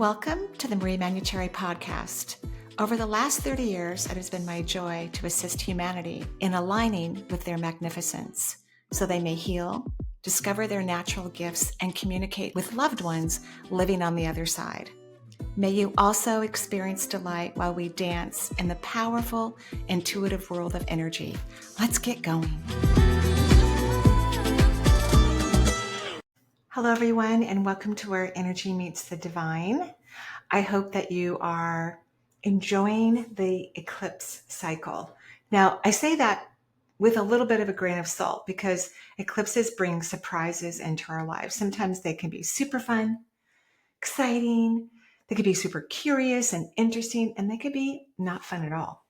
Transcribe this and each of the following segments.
Welcome to the Manuchehri podcast. Over the last 30 years, it has been my joy to assist humanity in aligning with their magnificence so they may heal, discover their natural gifts, and communicate with loved ones living on the other side. May you also experience delight while we dance in the powerful, intuitive world of energy. Let's get going. Hello, everyone, and welcome to Where Energy Meets the Divine. I hope that you are enjoying the eclipse cycle. Now, I say that with a little bit of a grain of salt because eclipses bring surprises into our lives. Sometimes they can be super fun, exciting, they could be super curious and interesting, and they could be not fun at all.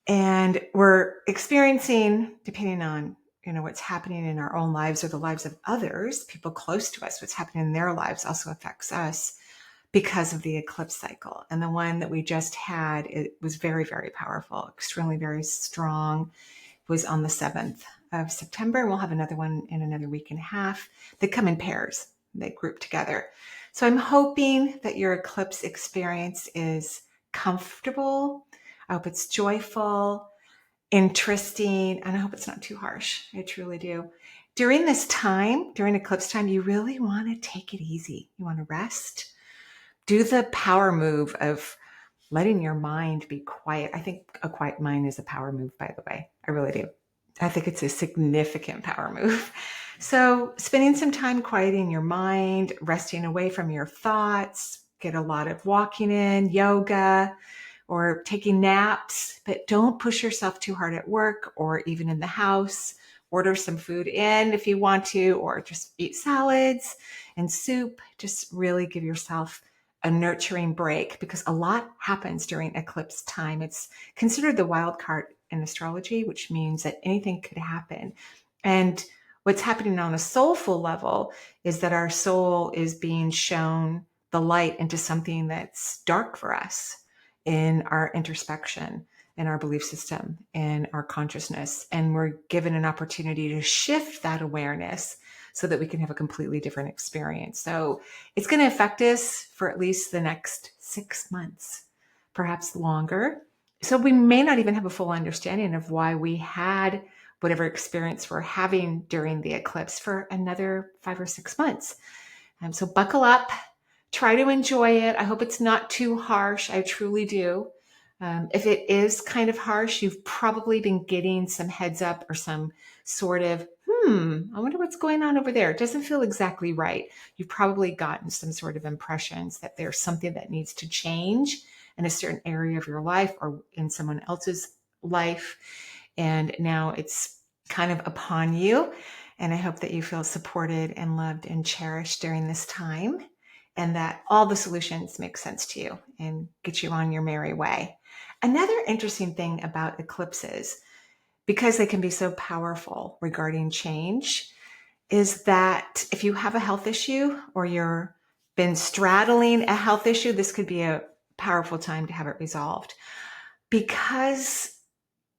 And we're experiencing, depending on what's happening in our own lives or the lives of others, people close to us, what's happening in their lives also affects us because of the eclipse cycle. And the one that we just had, it was very, very powerful, extremely, very strong. It was on the 7th of September. And we'll have another one in another week and a half. They come in pairs. They group together. So I'm hoping that your eclipse experience is comfortable. I hope it's joyful, interesting, and I hope it's not too harsh. I truly do. During this time, during eclipse time, you really want to take it easy. You want to rest. Do the power move of letting your mind be quiet. I think a quiet mind is a power move, by the way. I really do. I think it's a significant power move. So spending some time quieting your mind, resting away from your thoughts, get a lot of walking in, yoga, or taking naps, but don't push yourself too hard at work or even in the house. Order some food in if you want to, or just eat salads and soup. Just really give yourself a nurturing break because a lot happens during eclipse time. It's considered the wild card in astrology, which means that anything could happen. And what's happening on a soulful level is that our soul is being shown the light into something that's dark for us in our introspection, in our belief system, in our consciousness. And we're given an opportunity to shift that awareness so that we can have a completely different experience. So it's going to affect us for at least the next 6 months, perhaps longer. So we may not even have a full understanding of why we had whatever experience we're having during the eclipse for another 5 or 6 months. So buckle up. Try to enjoy it. I hope it's not too harsh. I truly do. If it is kind of harsh, you've probably been getting some heads up or some sort of, I wonder what's going on over there. It doesn't feel exactly right. You've probably gotten some sort of impressions that there's something that needs to change in a certain area of your life or in someone else's life. And now it's kind of upon you. And I hope that you feel supported and loved and cherished during this time, and that all the solutions make sense to you and get you on your merry way. Another interesting thing about eclipses, because they can be so powerful regarding change, is that if you have a health issue or you've been straddling a health issue, this could be a powerful time to have it resolved. Because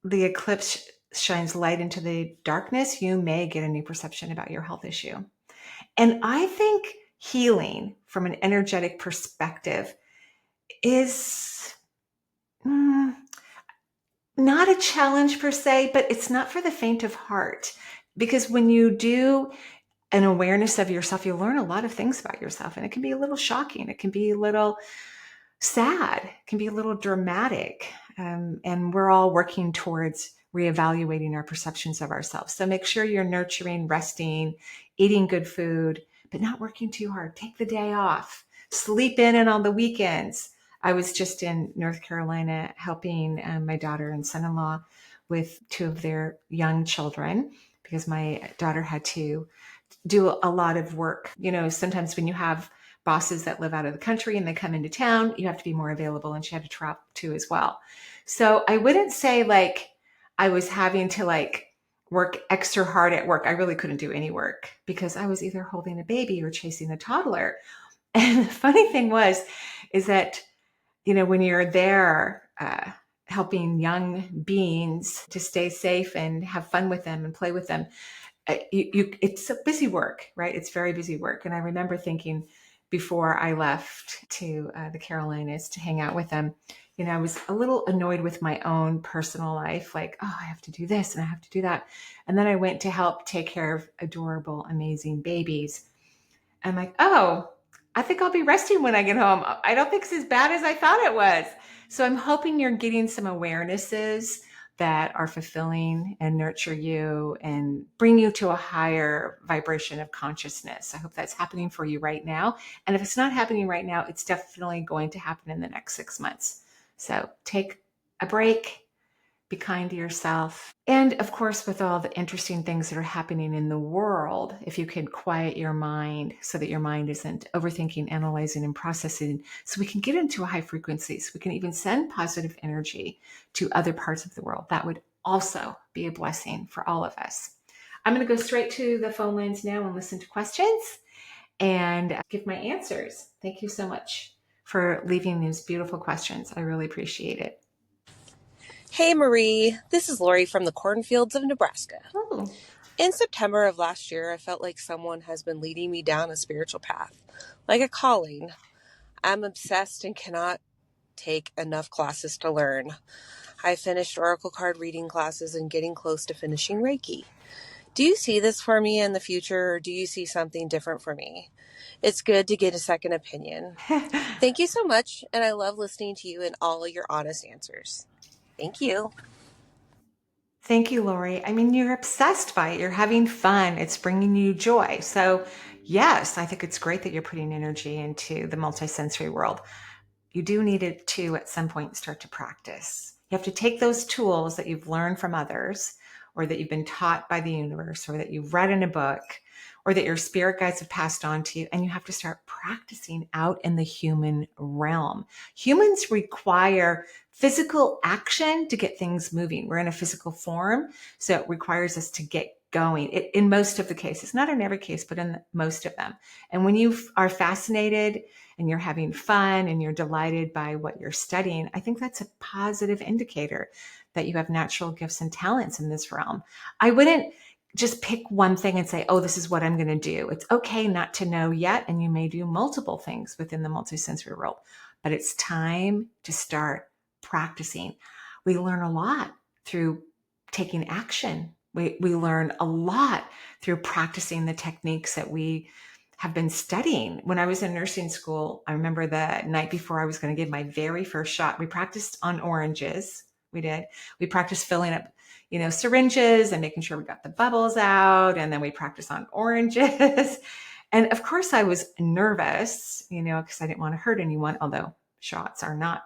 the eclipse shines light into the darkness, you may get a new perception about your health issue. And I think healing from an energetic perspective is not a challenge per se, but it's not for the faint of heart. Because when you do an awareness of yourself, you learn a lot of things about yourself, and it can be a little shocking. It can be a little sad. It can be a little dramatic. And we're all working towards reevaluating our perceptions of ourselves. So make sure you're nurturing, resting, eating good food, but not working too hard. Take the day off. Sleep in and on the weekends. I was just in North Carolina helping my daughter and son-in-law with 2 of their young children because my daughter had to do a lot of work. Sometimes when you have bosses that live out of the country and they come into town, you have to be more available, and she had to travel too as well. So I wouldn't say I was having to work extra hard at work. I really couldn't do any work because I was either holding a baby or chasing a toddler. And the funny thing is that, when you're there helping young beings to stay safe and have fun with them and play with them, it's a busy work, right? It's very busy work. And I remember thinking, before I left to the Carolinas to hang out with them, I was a little annoyed with my own personal life, like, oh, I have to do this and I have to do that. And then I went to help take care of adorable, amazing babies. I'm like, oh, I think I'll be resting when I get home. I don't think it's as bad as I thought it was. So I'm hoping you're getting some awarenesses that are fulfilling and nurture you and bring you to a higher vibration of consciousness. I hope that's happening for you right now. And if it's not happening right now, it's definitely going to happen in the next 6 months. So take a break, be kind to yourself. And of course, with all the interesting things that are happening in the world, if you could quiet your mind so that your mind isn't overthinking, analyzing, and processing, so we can get into a high frequency, so we can even send positive energy to other parts of the world, that would also be a blessing for all of us. I'm going to go straight to the phone lines now and listen to questions and give my answers. Thank you so much for leaving these beautiful questions. I really appreciate it. Hey Marie, this is Laurie from the cornfields of Nebraska. Oh. In September of last year, I felt like someone has been leading me down a spiritual path, like a calling. I'm obsessed and cannot take enough classes to learn. I finished oracle card reading classes and getting close to finishing Reiki. Do you see this for me in the future, or do you see something different for me? It's good to get a second opinion. Thank you so much, and I love listening to you and all your honest answers. Thank you. Thank you, Laurie. I mean, you're obsessed by it. You're having fun. It's bringing you joy. So, yes, I think it's great that you're putting energy into the multisensory world. You do need it to, at some point, start to practice. You have to take those tools that you've learned from others, or that you've been taught by the universe, or that you've read in a book, or that your spirit guides have passed on to you, and you have to start practicing out in the human realm. Humans require physical action to get things moving. We're in a physical form, so it requires us to get going in most of the cases, not in every case, but in most of them. And when you are fascinated and you're having fun and you're delighted by what you're studying, I think that's a positive indicator that you have natural gifts and talents in this realm. I wouldn't just pick one thing and say, oh, this is what I'm going to do. It's okay not to know yet, and you may do multiple things within the multisensory world, but it's time to start practicing. We learn a lot through taking action. We learn a lot through practicing the techniques that we have been studying. When I was in nursing school, I remember the night before I was going to give my very first shot, we practiced on oranges. We did. We practiced filling up, syringes and making sure we got the bubbles out. And then we practiced on oranges. And of course I was nervous, because I didn't want to hurt anyone, although shots are not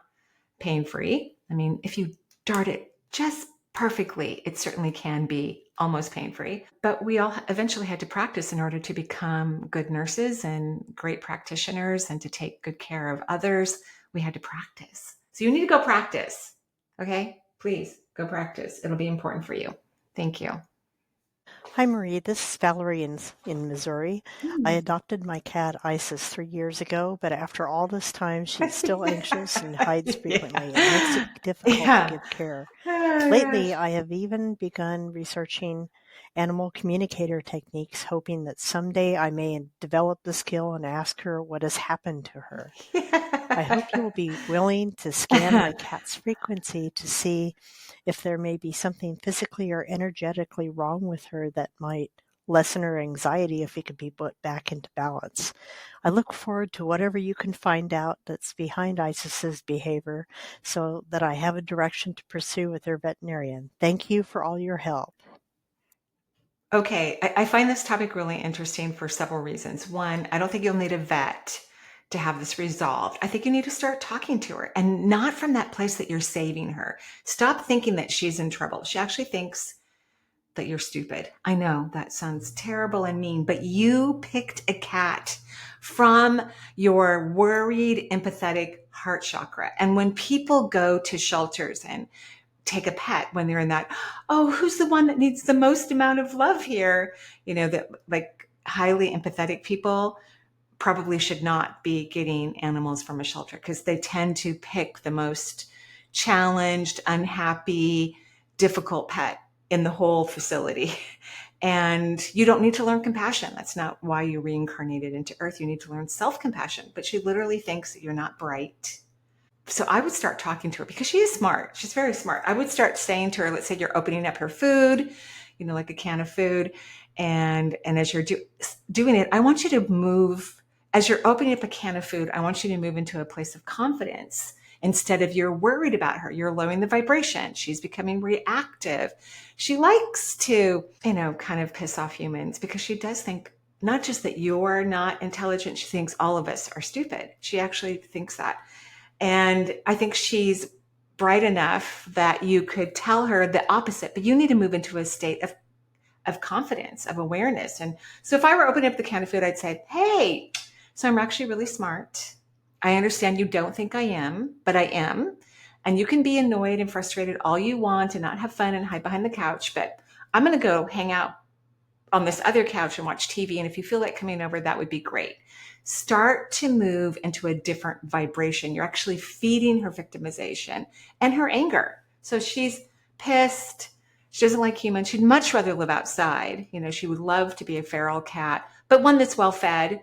pain-free. I mean, if you dart it just perfectly, it certainly can be almost pain-free. But we all eventually had to practice in order to become good nurses and great practitioners and to take good care of others. We had to practice. So you need to go practice. Okay? Please go practice. It'll be important for you. Thank you. Hi, Marie. This is Valorie in Missouri. I adopted my cat Isis 3 years ago, but after all this time, she's still anxious and hides frequently. It makes it difficult to give care. Lately, I have even begun researching animal communicator techniques, hoping that someday I may develop the skill and ask her what has happened to her. I hope you will be willing to scan my cat's frequency to see if there may be something physically or energetically wrong with her that might lessen her anxiety if it could be put back into balance. I look forward to whatever you can find out that's behind Isis's behavior so that I have a direction to pursue with her veterinarian. Thank you for all your help. Okay, I find this topic really interesting for several reasons. One, I don't think you'll need a vet to have this resolved. I think you need to start talking to her, and not from that place that you're saving her. Stop thinking that she's in trouble. She actually thinks that you're stupid. I know that sounds terrible and mean, but you picked a cat from your worried, empathetic heart chakra. And when people go to shelters and take a pet, when they're in that, oh, who's the one that needs the most amount of love here? That like highly empathetic people probably should not be getting animals from a shelter, because they tend to pick the most challenged, unhappy, difficult pet. in the whole facility. And you don't need to learn compassion. That's not why you reincarnated into Earth. You need to learn self-compassion. But she literally thinks that you're not bright. So I would start talking to her because she is smart. She's very smart. I would start saying to her, let's say you're opening up her food, like a can of food. And as you're doing it, I want you to move, as you're opening up a can of food, I want you to move into a place of confidence. Instead of you're worried about her, you're lowering the vibration. She's becoming reactive. She likes to, kind of piss off humans because she does think not just that you're not intelligent, she thinks all of us are stupid. She actually thinks that. And I think she's bright enough that you could tell her the opposite, but you need to move into a state of confidence, of awareness. And so if I were opening up the can of food, I'd say, hey, so I'm actually really smart. I understand you don't think I am, but I am. And you can be annoyed and frustrated all you want and not have fun and hide behind the couch, but I'm going to go hang out on this other couch and watch TV. And if you feel like coming over, that would be great. Start to move into a different vibration. You're actually feeding her victimization and her anger. So she's pissed. She doesn't like humans. She'd much rather live outside. She would love to be a feral cat, but one that's well fed.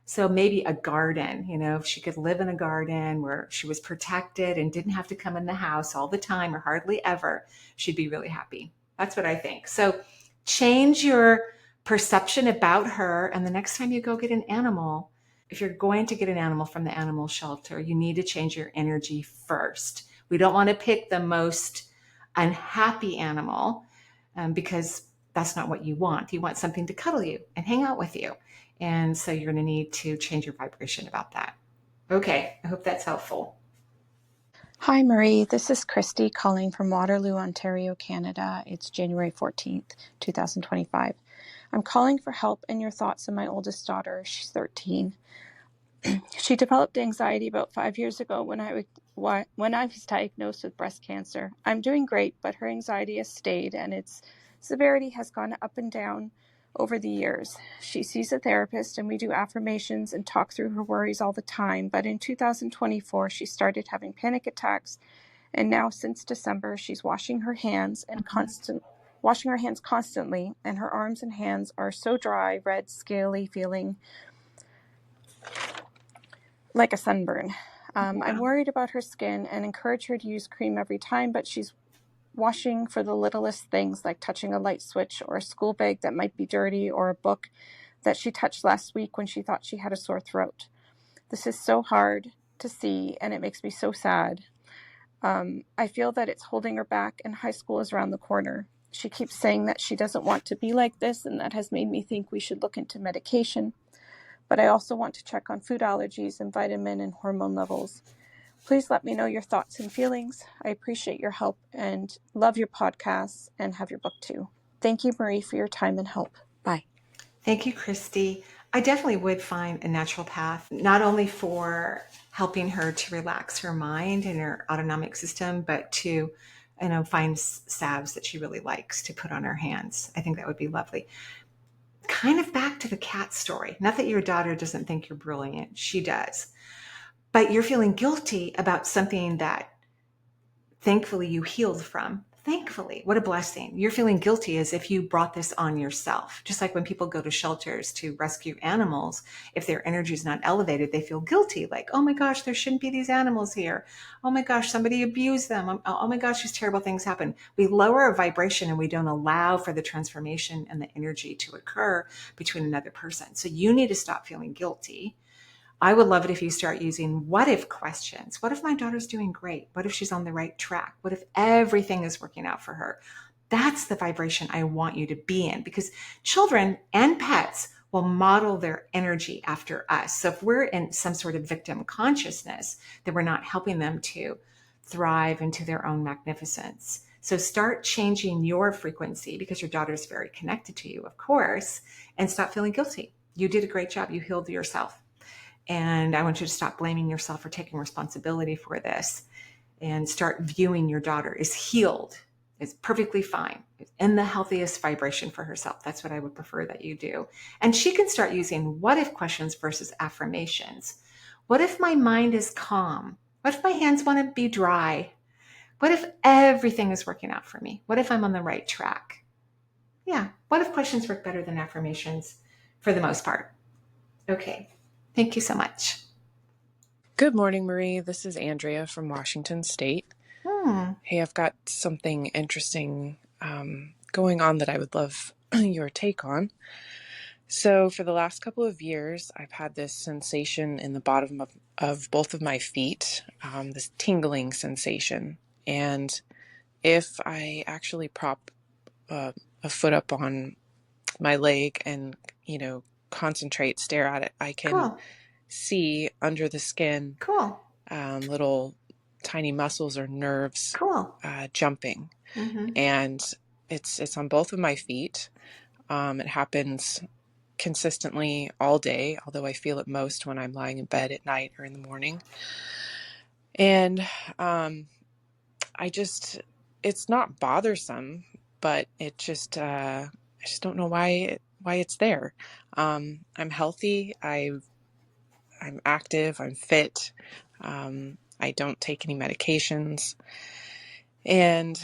So maybe a garden, if she could live in a garden where she was protected and didn't have to come in the house all the time or hardly ever, she'd be really happy. That's what I think. So change your perception about her. And the next time you go get an animal, if you're going to get an animal from the animal shelter, you need to change your energy first. We don't want to pick the most unhappy animal because that's not what you want. You want something to cuddle you and hang out with you. And so you're going to need to change your vibration about that. Okay, I hope that's helpful. Hi, Marie. This is Christie calling from Waterloo, Ontario, Canada. It's January 14th, 2025. I'm calling for help and your thoughts on my oldest daughter. She's 13. She developed anxiety about 5 years ago when I was diagnosed with breast cancer. I'm doing great, but her anxiety has stayed and its severity has gone up and down over the years. She sees a therapist and we do affirmations and talk through her worries all the time. But in 2024, she started having panic attacks. And now since December, she's washing her hands constantly. And her arms and hands are so dry, red, scaly, feeling like a sunburn. I'm worried about her skin and encourage her to use cream every time, but she's washing for the littlest things like touching a light switch or a school bag that might be dirty or a book that she touched last week when she thought she had a sore throat. This is so hard to see and it makes me so sad. I feel that it's holding her back and high school is around the corner. She keeps saying that she doesn't want to be like this, and that has made me think we should look into medication. But I also want to check on food allergies and vitamin and hormone levels. Please let me know your thoughts and feelings. I appreciate your help and love your podcasts and have your book too. Thank you, Marie, for your time and help. Bye. Thank you, Christy. I definitely would find a naturopath, not only for helping her to relax her mind and her autonomic system, but to, find salves that she really likes to put on her hands. I think that would be lovely. Kind of back to the cat story. Not that your daughter doesn't think you're brilliant. She does. But you're feeling guilty about something that thankfully you healed from. Thankfully, what a blessing. You're feeling guilty as if you brought this on yourself. Just like when people go to shelters to rescue animals, if their energy is not elevated, they feel guilty. Like, oh my gosh, there shouldn't be these animals here. Oh my gosh, somebody abused them. Oh my gosh, these terrible things happen. We lower our vibration and we don't allow for the transformation and the energy to occur between another person. So you need to stop feeling guilty. I would love it if you start using what if questions. What if my daughter's doing great? What if she's on the right track? What if everything is working out for her? That's the vibration I want you to be in, because children and pets will model their energy after us. So if we're in some sort of victim consciousness, then we're not helping them to thrive into their own magnificence. So start changing your frequency, because your daughter is very connected to you, of course, and stop feeling guilty. You did a great job. You healed yourself. And I want you to stop blaming yourself for taking responsibility for this and start viewing your daughter as healed, is perfectly fine, in the healthiest vibration for herself. That's what I would prefer that you do. And she can start using what if questions versus affirmations. What if my mind is calm? What if my hands want to be dry? What if everything is working out for me? What if I'm on the right track? Yeah. What if questions work better than affirmations for the most part? Okay. Thank you so much. Good morning, Marie. This is Andrea from Washington State. Hey, I've got something interesting going on that I would love your take on. So for the last couple of years, I've had this sensation in the bottom of both of my feet, this tingling sensation. And if I actually prop a foot up on my leg and, concentrate, stare at it, I can Cool. see under the skin Cool. little tiny muscles or nerves Cool. jumping. And it's on both of my feet. It happens consistently all day, although I feel it most when I'm lying in bed at night or in the morning. And it's not bothersome, but I just don't know why it's there. I'm healthy. I'm active. I'm fit. I don't take any medications. And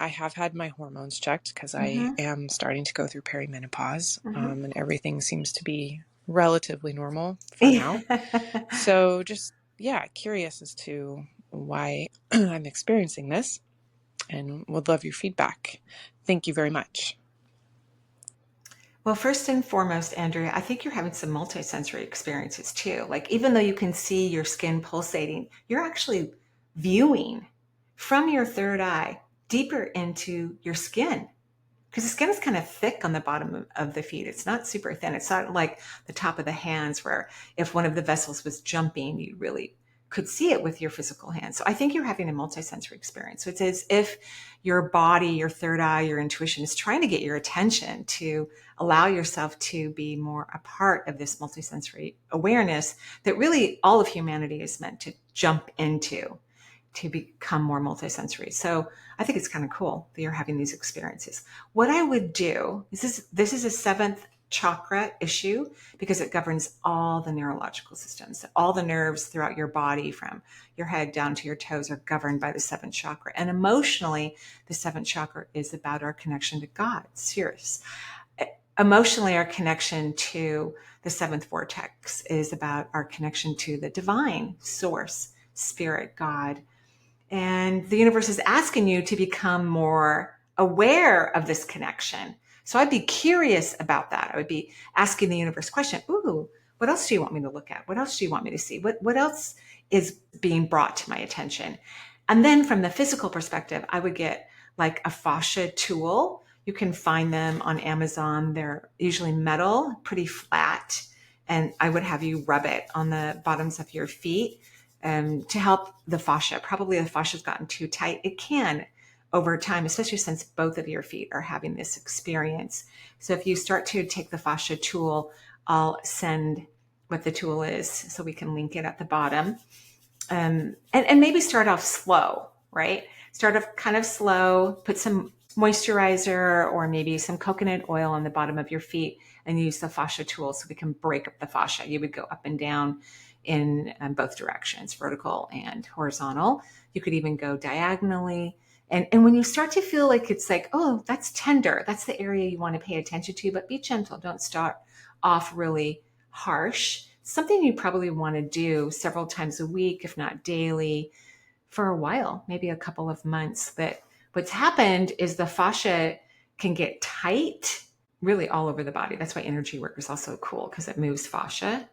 I have had my hormones checked because I am starting to go through perimenopause, and everything seems to be relatively normal for now. So just, curious as to why I'm experiencing this and would love your feedback. Thank you very much. Well, first and foremost, Andrea, I think you're having some multisensory experiences too. Like, even though you can see your skin pulsating, you're actually viewing from your third eye deeper into your skin, because the skin is kind of thick on the bottom of the feet. It's not super thin. It's not like the top of the hands where if one of the vessels was jumping, you really could see it with your physical hands. So I think you're having a multisensory experience. So it's as if your body, your third eye, your intuition is trying to get your attention to allow yourself to be more a part of this multisensory awareness that really all of humanity is meant to jump into, to become more multisensory. So I think it's kind of cool that you're having these experiences. What I would do is this is a seventh chakra issue because it governs all the neurological systems. All the nerves throughout your body from your head down to your toes are governed by the seventh chakra. And emotionally, the seventh chakra is about our connection to God. Serious. Emotionally, our connection to the seventh vortex is about our connection to the divine source, spirit, God. And the universe is asking you to become more aware of this connection. So I'd be curious about that. I would be asking the universe question, ooh, what else do you want me to look at? What else do you want me to see? What else is being brought to my attention? And then from the physical perspective, I would get like a fascia tool. You can find them on Amazon. They're usually metal, pretty flat. And I would have you rub it on the bottoms of your feet to help the fascia. Probably the fascia's gotten too tight. It can over time, especially since both of your feet are having this experience. So if you start to take the fascia tool, I'll send what the tool is so we can link it at the bottom. And maybe start off slow, right? Start off kind of slow, put some moisturizer or maybe some coconut oil on the bottom of your feet and use the fascia tool so we can break up the fascia. You would go up and down in both directions, vertical and horizontal. You could even go diagonally. And when you start to feel like it's like, oh, that's tender, that's the area you want to pay attention to, but be gentle. Don't start off really harsh. Something you probably want to do several times a week, if not daily, for a while, maybe a couple of months. That what's happened is the fascia can get tight really all over the body. That's why energy work is also cool because it moves fascia.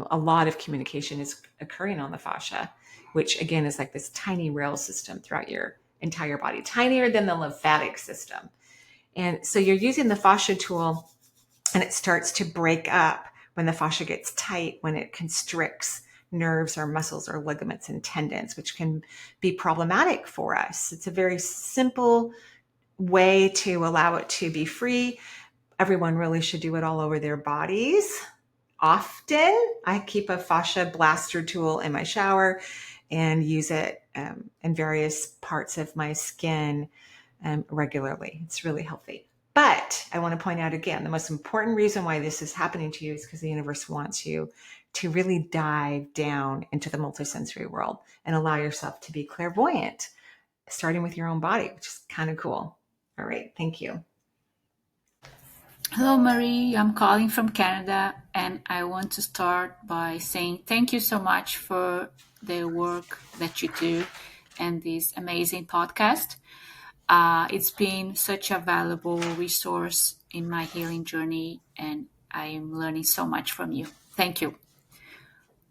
A lot of communication is occurring on the fascia, which again is like this tiny rail system throughout your entire body, tinier than the lymphatic system. And so you're using the fascia tool and it starts to break up when the fascia gets tight, when it constricts nerves or muscles or ligaments and tendons, which can be problematic for us. It's a very simple way to allow it to be free. Everyone really should do it all over their bodies. Often, I keep a Fascia Blaster tool in my shower and use it in various parts of my skin regularly. It's really healthy. But I want to point out again, the most important reason why this is happening to you is because the universe wants you to really dive down into the multisensory world and allow yourself to be clairvoyant. starting with your own body, which is kind of cool. All right. Thank you. Hello, Marie. I'm calling from Canada, and I want to start by saying thank you so much for the work that you do and this amazing podcast. It's been such a valuable resource in my healing journey, and I am learning so much from you. Thank you.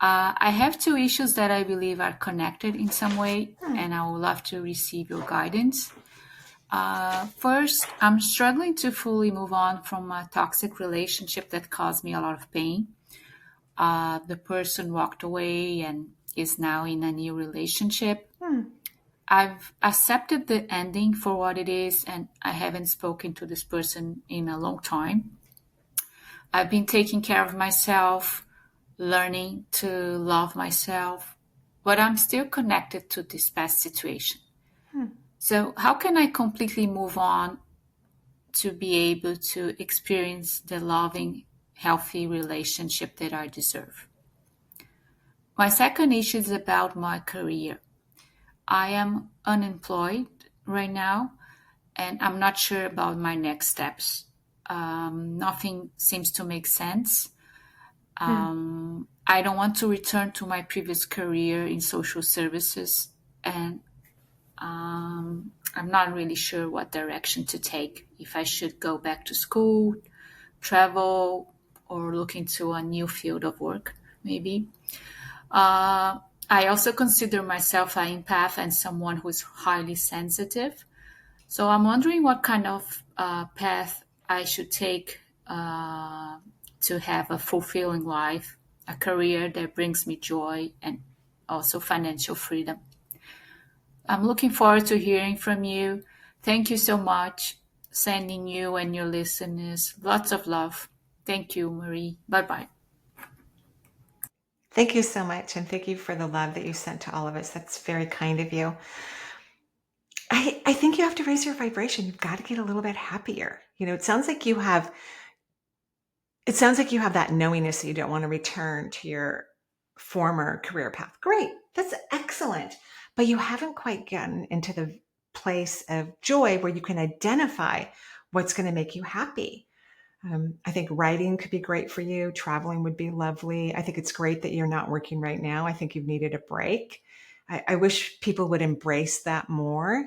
I have two issues that I believe are connected in some way, and I would love to receive your guidance. First, I'm struggling to fully move on from a toxic relationship that caused me a lot of pain. The person walked away and is now in a new relationship. I've accepted the ending for what it is, and I haven't spoken to this person in a long time. I've been taking care of myself, learning to love myself, but I'm still connected to this past situation. So how can I completely move on to be able to experience the loving, healthy relationship that I deserve? My second issue is about my career. I am unemployed right now, and I'm not sure about my next steps. Nothing seems to make sense. I don't want to return to my previous career in social services, and I'm not really sure what direction to take. If I should go back to school, travel, or look into a new field of work, maybe. I also consider myself an empath and someone who is highly sensitive. So I'm wondering what kind of path I should take to have a fulfilling life, a career that brings me joy, and also financial freedom. I'm looking forward to hearing from you. Thank you so much. Sending you and your listeners lots of love. Thank you, Marie. Bye-bye. Thank you so much. And thank you for the love that you sent to all of us. That's very kind of you. I think you have to raise your vibration. You've got to get a little bit happier. It sounds like you have that knowingness that you don't want to return to your former career path. Great. That's excellent. But you haven't quite gotten into the place of joy where you can identify what's going to make you happy. I think writing could be great for you. Traveling would be lovely. I think it's great that you're not working right now. I think you've needed a break. I wish people would embrace that more,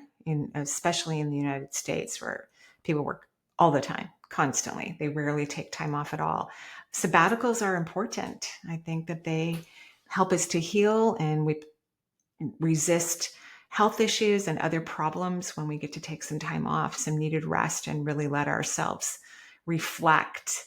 especially in the United States, where people work all the time, constantly. They rarely take time off at all. Sabbaticals are important. I think that they help us to heal, and we resist health issues and other problems when we get to take some time off, some needed rest, and really let ourselves reflect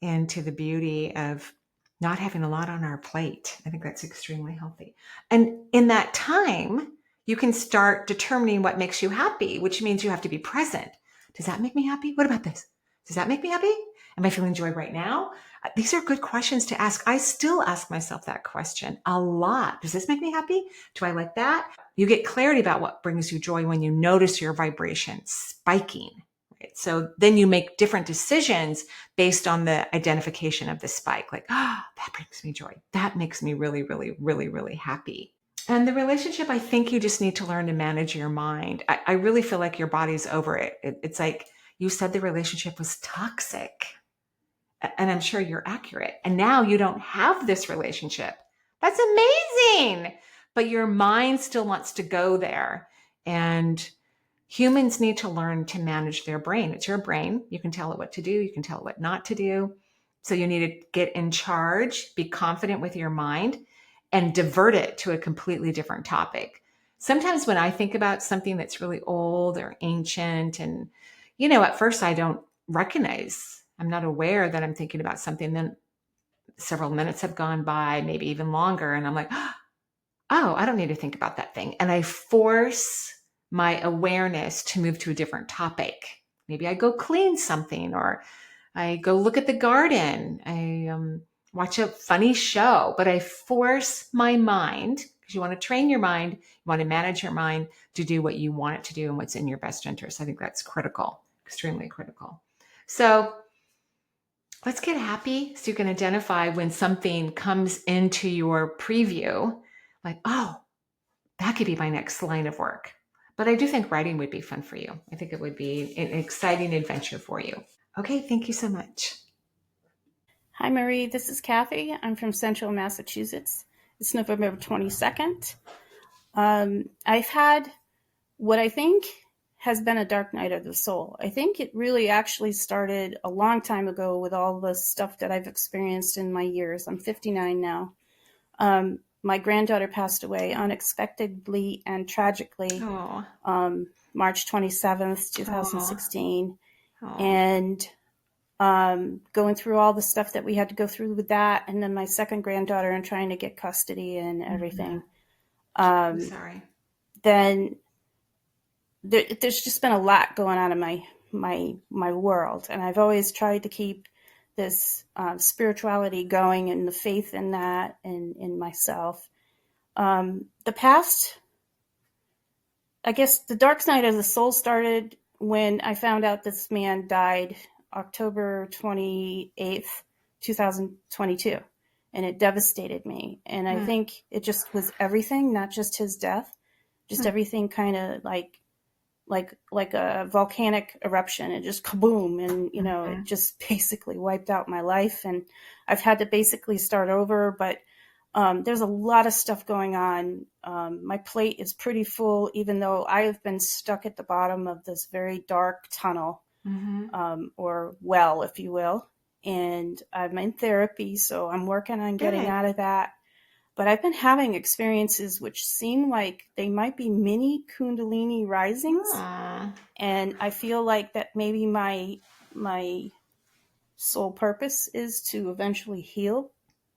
into the beauty of not having a lot on our plate. I think that's extremely healthy. And in that time, you can start determining what makes you happy, which means you have to be present. Does that make me happy? What about this? Does that make me happy? Am I feeling joy right now? These are good questions to ask. I still ask myself that question a lot. Does this make me happy? Do I like that? You get clarity about what brings you joy when you notice your vibration spiking. Right? So then you make different decisions based on the identification of the spike. Like, that brings me joy. That makes me really, really, really, really happy. And the relationship, I think you just need to learn to manage your mind. I really feel like your body's over it. It's like you said the relationship was toxic. And I'm sure you're accurate. And now you don't have this relationship. That's amazing. But your mind still wants to go there. And humans need to learn to manage their brain. It's your brain. You can tell it what to do. You can tell it what not to do. So you need to get in charge, be confident with your mind, and divert it to a completely different topic. Sometimes when I think about something that's really old or ancient, and, at first I don't recognize, I'm not aware that I'm thinking about something. Then several minutes have gone by, maybe even longer. And I'm like, oh, I don't need to think about that thing. And I force my awareness to move to a different topic. Maybe I go clean something, or I go look at the garden. I watch a funny show, but I force my mind, because you want to train your mind, you want to manage your mind to do what you want it to do and what's in your best interest. I think that's critical, extremely critical. So let's get happy so you can identify when something comes into your preview, like, oh, that could be my next line of work. But I do think writing would be fun for you. I think it would be an exciting adventure for you. Okay, thank you so much. Hi, Marie. This is Cathy. I'm from Central Massachusetts. It's November 22nd. I've had what I think has been a dark night of the soul. I think it really actually started a long time ago with all the stuff that I've experienced in my years. I'm 59 now. My granddaughter passed away unexpectedly and tragically, March 27th, 2016. And going through all the stuff that we had to go through with that, and then my second granddaughter and trying to get custody and everything. I'm sorry. Then there's just been a lot going on in my world, and I've always tried to keep this spirituality going and the faith in that and in myself. The past, I guess, the dark night of the soul started when I found out this man died October 28th, 2022, and it devastated me. And I think it just was everything, not just his death, just everything kind of like a volcanic eruption. It just kaboom, and it just basically wiped out my life, and I've had to basically start over. But there's a lot of stuff going on. My plate is pretty full, even though I have been stuck at the bottom of this very dark tunnel, or well, if you will. And I'm in therapy, so I'm working on getting out of that. But I've been having experiences which seem like they might be mini Kundalini risings. And I feel like that maybe my soul purpose is to eventually heal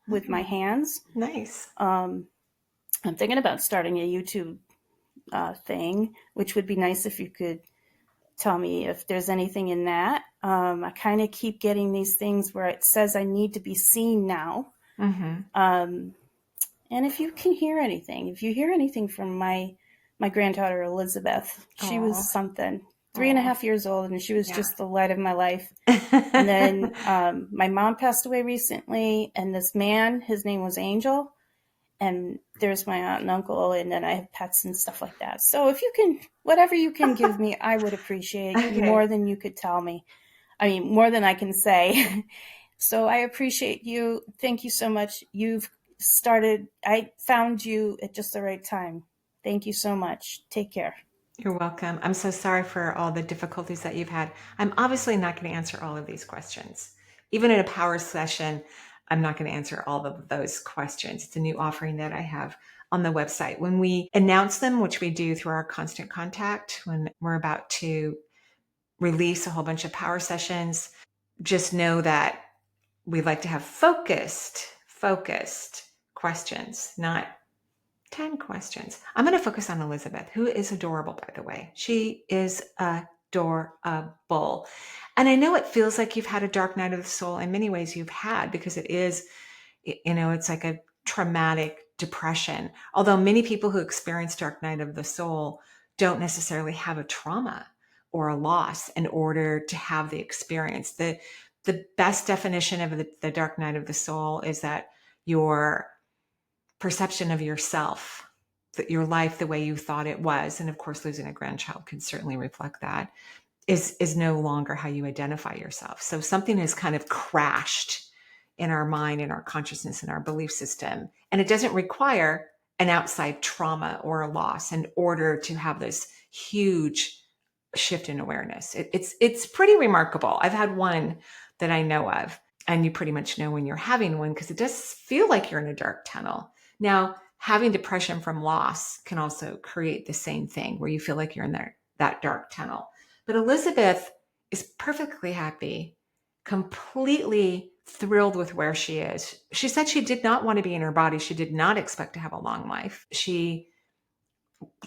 with my hands. Nice. I'm thinking about starting a YouTube thing, which would be nice if you could tell me if there's anything in that. I kind of keep getting these things where it says I need to be seen now. And if you can hear anything, if you hear anything from my granddaughter, Elizabeth, she was something, 3.5 years old, and she was just the light of my life. And then my mom passed away recently, and this man, his name was Angel, and there's my aunt and uncle, and then I have pets and stuff like that. So if you can, whatever you can give me, I would appreciate more than you could tell me. I mean, more than I can say. So I appreciate you. Thank you so much. I found you at just the right time. Thank you so much. Take care. You're welcome. I'm so sorry for all the difficulties that you've had. I'm obviously not going to answer all of these questions. Even in a power session, I'm not going to answer all of those questions. It's a new offering that I have on the website. When we announce them, which we do through our constant contact, when we're about to release a whole bunch of power sessions, just know that we like to have focused questions, not 10 questions. I'm going to focus on Elizabeth, who is adorable, by the way. She is adorable. And I know it feels like you've had a dark night of the soul. In many ways you've had, because it is, it's like a traumatic depression. Although many people who experience dark night of the soul don't necessarily have a trauma or a loss in order to have the experience. The best definition of the dark night of the soul is that your perception of yourself, that your life the way you thought it was, and of course losing a grandchild can certainly reflect that, is no longer how you identify yourself. So something has kind of crashed in our mind, in our consciousness, in our belief system. And it doesn't require an outside trauma or a loss in order to have this huge shift in awareness. It's pretty remarkable. I've had one that I know of, and you pretty much know when you're having one, because it does feel like you're in a dark tunnel. Now, having depression from loss can also create the same thing, where you feel like you're in that dark tunnel. But Elizabeth is perfectly happy, completely thrilled with where she is. She said she did not want to be in her body. She did not expect to have a long life. She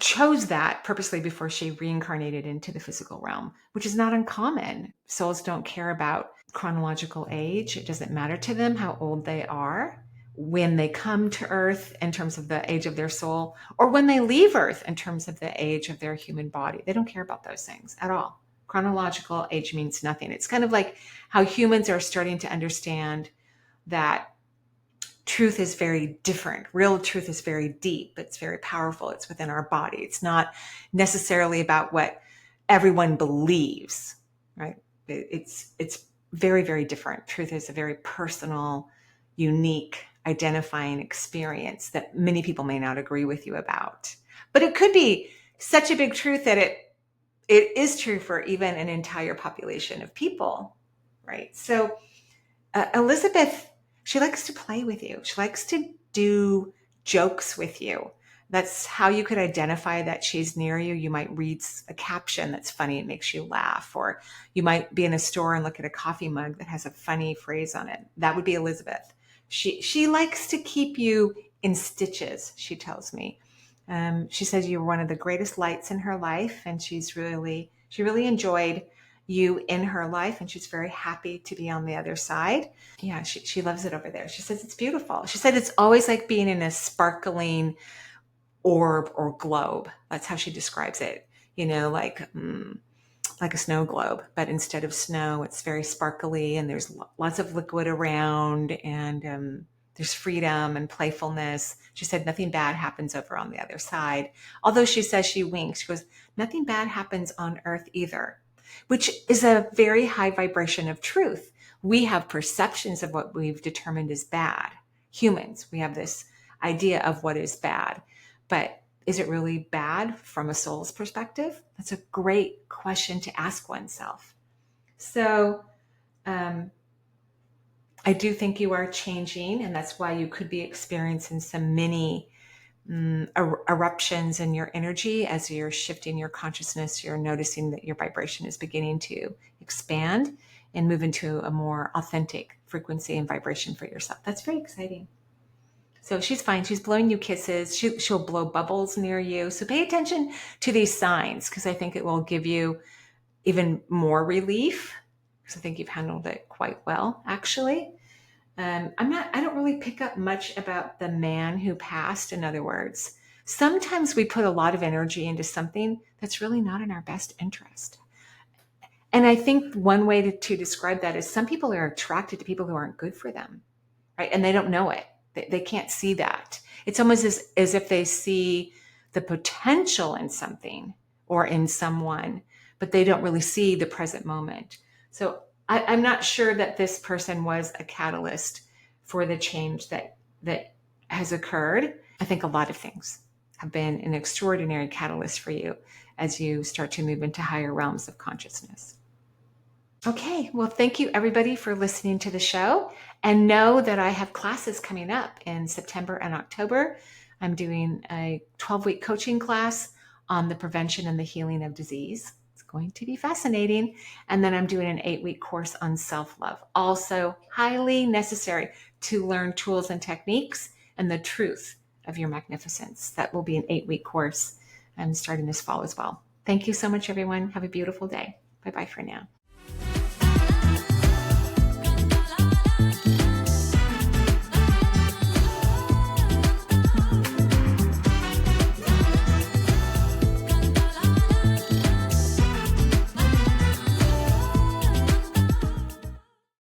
chose that purposely before she reincarnated into the physical realm, which is not uncommon. Souls don't care about chronological age. It doesn't matter to them how old they are when they come to Earth in terms of the age of their soul, or when they leave Earth in terms of the age of their human body. They don't care about those things at all. Chronological age means nothing. It's kind of like how humans are starting to understand that truth is very different. Real truth is very deep. It's very powerful. It's within our body. It's not necessarily about what everyone believes, right? It's very, very different. Truth is a very personal, unique, identifying experience that many people may not agree with you about. But it could be such a big truth that it is true for even an entire population of people, right? So Elizabeth, she likes to play with you. She likes to do jokes with you. That's how you could identify that she's near you. You might read a caption that's funny, it makes you laugh, or you might be in a store and look at a coffee mug that has a funny phrase on it. That would be Elizabeth. She likes to keep you in stitches, she tells me. She says you were one of the greatest lights in her life, and she really enjoyed you in her life, and she's very happy to be on the other side. Yeah, she loves it over there. She says it's beautiful. She said it's always like being in a sparkling orb or globe. That's how she describes it. Like a snow globe, but instead of snow, it's very sparkly, and there's lots of liquid around, and there's freedom and playfulness. She said nothing bad happens over on the other side. Although she says she winks. She goes, nothing bad happens on Earth either, which is a very high vibration of truth. We have perceptions of what we've determined is bad. Humans, we have this idea of what is bad, but is it really bad from a soul's perspective? That's a great question to ask oneself. So I do think you are changing, and that's why you could be experiencing some mini eruptions in your energy as you're shifting your consciousness. You're noticing that your vibration is beginning to expand and move into a more authentic frequency and vibration for yourself. That's very exciting. So she's fine. She's blowing you kisses. She'll blow bubbles near you. So pay attention to these signs, because I think it will give you even more relief, because I think you've handled it quite well, actually. I don't really pick up much about the man who passed. In other words, sometimes we put a lot of energy into something that's really not in our best interest. And I think one way to describe that is some people are attracted to people who aren't good for them, right? And they don't know it. They can't see that. It's almost as if they see the potential in something or in someone, but they don't really see the present moment. So I'm not sure that this person was a catalyst for the change that has occurred. I think a lot of things have been an extraordinary catalyst for you as you start to move into higher realms of consciousness. Okay, well, thank you everybody for listening to the show, and know that I have classes coming up in September and October. I'm doing a 12-week coaching class on the prevention and the healing of disease. It's going to be fascinating. And then I'm doing an 8-week course on self-love, also highly necessary to learn tools and techniques and the truth of your magnificence. That will be an 8-week course. I'm starting this fall as well. Thank you so much, everyone. Have a beautiful day. Bye-bye for now.